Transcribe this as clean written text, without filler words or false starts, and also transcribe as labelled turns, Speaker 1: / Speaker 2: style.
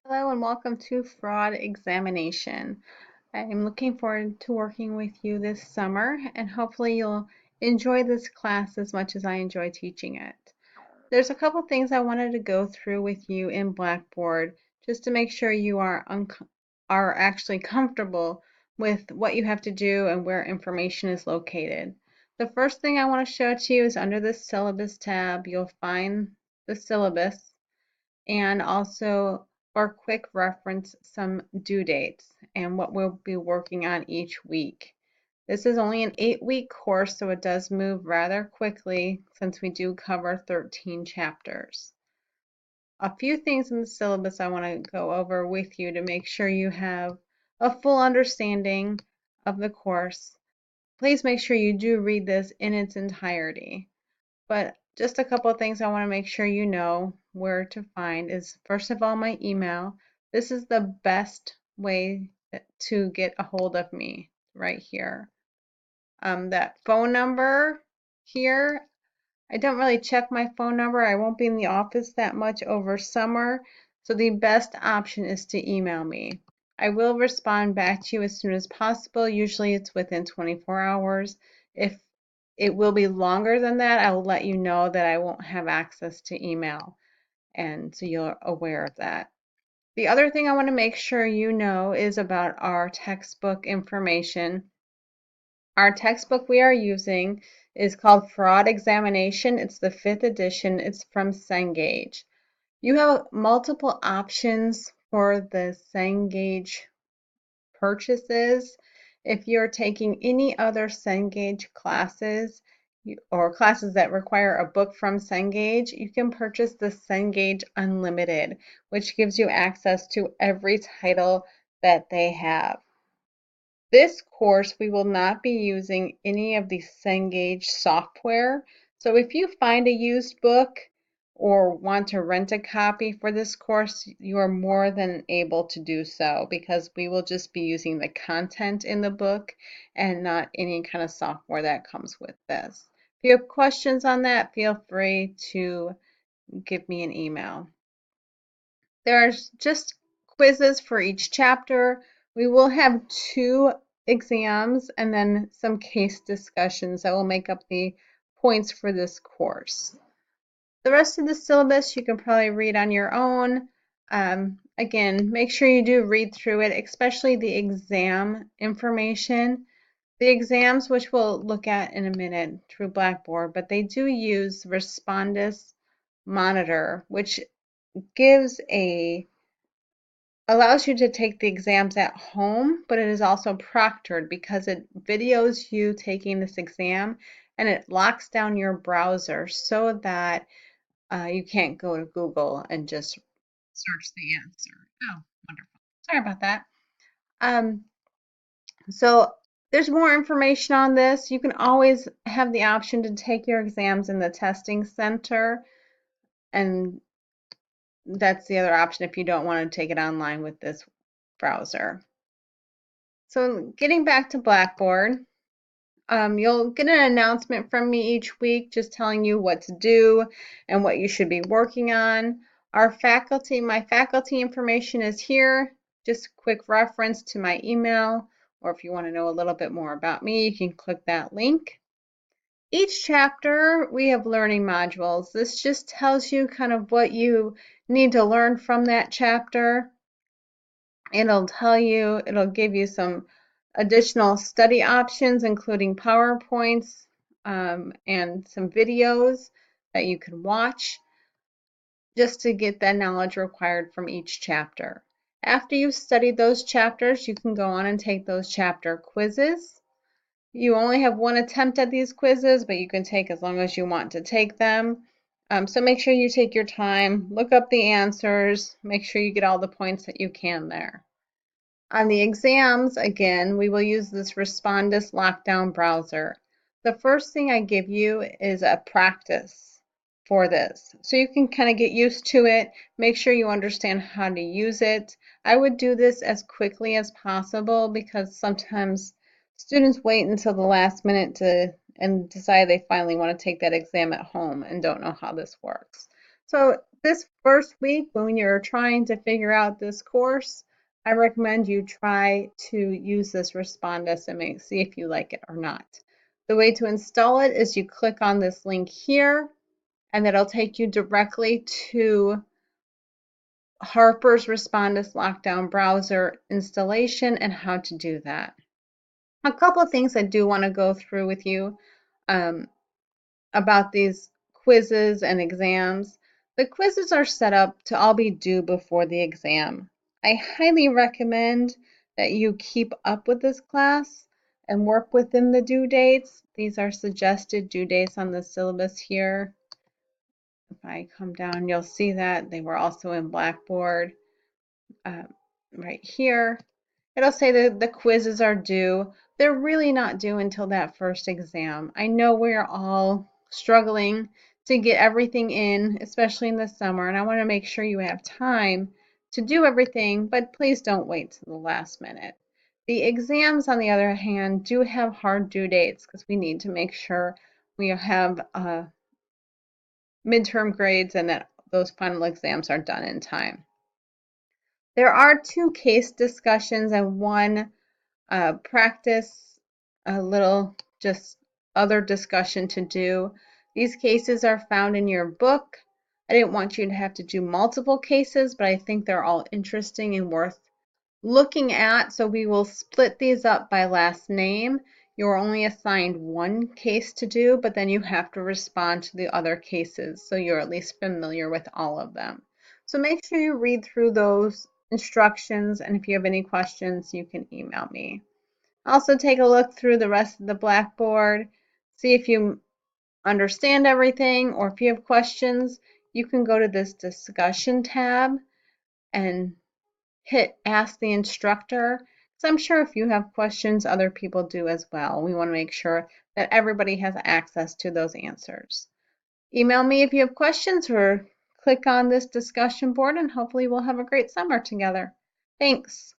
Speaker 1: Hello and welcome to Fraud Examination. I'm looking forward to working with you this summer and hopefully you'll enjoy this class as much as I enjoy teaching it. There's a couple things I wanted to go through with you in Blackboard just to make sure you are actually comfortable with what you have to do and where information is located. The first thing I want to show to you is under the Syllabus tab. You'll find the syllabus and also for quick reference some due dates and what we'll be working on each week. This is only an 8-week course, so it does move rather quickly since we do cover 13 chapters. A few things in the syllabus I want to go over with you to make sure you have a full understanding of the course. Please make sure you do read this in its entirety. But just a couple of things I want to make sure you know where to find is, first of all, my email. This is the best way to get a hold of me right here. That phone number here, I don't really check my phone number. I won't be in the office that much over summer, so the best option is to email me. I will respond back to you as soon as possible. Usually it's within 24 hours. If it will be longer than that, I will let you know that I won't have access to email, and so you're aware of that. The other thing I want to make sure you know is about our textbook information. Our textbook we are using is called Fraud Examination. It's the 5th edition. It's from Cengage. You have multiple options for the Cengage purchases. If you're taking any other Cengage classes or classes that require a book from Cengage, you can purchase the Cengage Unlimited, which gives you access to every title that they have. This course, we will not be using any of the Cengage software. So if you find a used book or want to rent a copy for this course, you are more than able to do so because we will just be using the content in the book and not any kind of software that comes with this. If you have questions on that, feel free to give me an email. There's just quizzes for each chapter. We will have 2 exams and then some case discussions that will make up the points for this course. The rest of the syllabus you can probably read on your own. Again, make sure you do read through it, especially the exam information. The exams, which we'll look at in a minute through Blackboard, but they do use Respondus Monitor, which gives allows you to take the exams at home, but it is also proctored because it videos you taking this exam and it locks down your browser so that you can't go to Google and just search the answer. Oh, wonderful. Sorry about that. Um, so there's more information on this. You can always have the option to take your exams in the testing center, and that's the other option if you don't want to take it online with this browser. So getting back to Blackboard, you'll get an announcement from me each week just telling you what to do and what you should be working on. My faculty information is here. Just a quick reference to my email, or if you want to know a little bit more about me, you can click that link. Each chapter, we have learning modules. This just tells you kind of what you need to learn from that chapter. It'll give you some additional study options, including PowerPoints and some videos that you can watch just to get that knowledge required from each chapter. After you've studied those chapters, you can go on and take those chapter quizzes. You only have one attempt at these quizzes, but you can take as long as you want to take them. So make sure you take your time, look up the answers, make sure you get all the points that you can there. On the exams, again, we will use this Respondus Lockdown browser. The first thing I give you is a practice for this. So you can kind of get used to it, make sure you understand how to use it. I would do this as quickly as possible because sometimes students wait until the last minute and decide they finally want to take that exam at home and don't know how this works. So This first week, when you're trying to figure out this course, I recommend you try to use this Respond SMA, see if you like it or not. The way to install it is you click on this link here, and it'll take you directly to Harper's Respondus Lockdown browser installation and how to do that. A couple of things I do want to go through with you um, about these quizzes and exams. The quizzes are set up to all be due before the exam. I highly recommend that you keep up with this class and work within the due dates. These are suggested due dates on the syllabus here. If I come down, you'll see that they were also in Blackboard uh, right here. It'll say that the quizzes are due. They're really not due until that first exam. I know we're all struggling to get everything in, especially in the summer, and I want to make sure you have time to do everything, but please don't wait till the last minute. The exams, on the other hand, do have hard due dates because we need to make sure we have midterm grades and that those final exams are done in time. There are 2 case discussions and 1 practice, a little just other discussion to do. These cases are found in your book. I didn't want you to have to do multiple cases, but I think they're all interesting and worth looking at. So we will split these up by last name. You're only assigned 1 case to do, but then you have to respond to the other cases, so you're at least familiar with all of them. So make sure you read through those instructions, and if you have any questions, you can email me. Also take a look through the rest of the Blackboard, see if you understand everything, or if you have questions, you can go to this discussion tab and hit ask the instructor. So I'm sure if you have questions, other people do as well. We want to make sure that everybody has access to those answers. Email me if you have questions or click on this discussion board, and hopefully we'll have a great summer together. Thanks.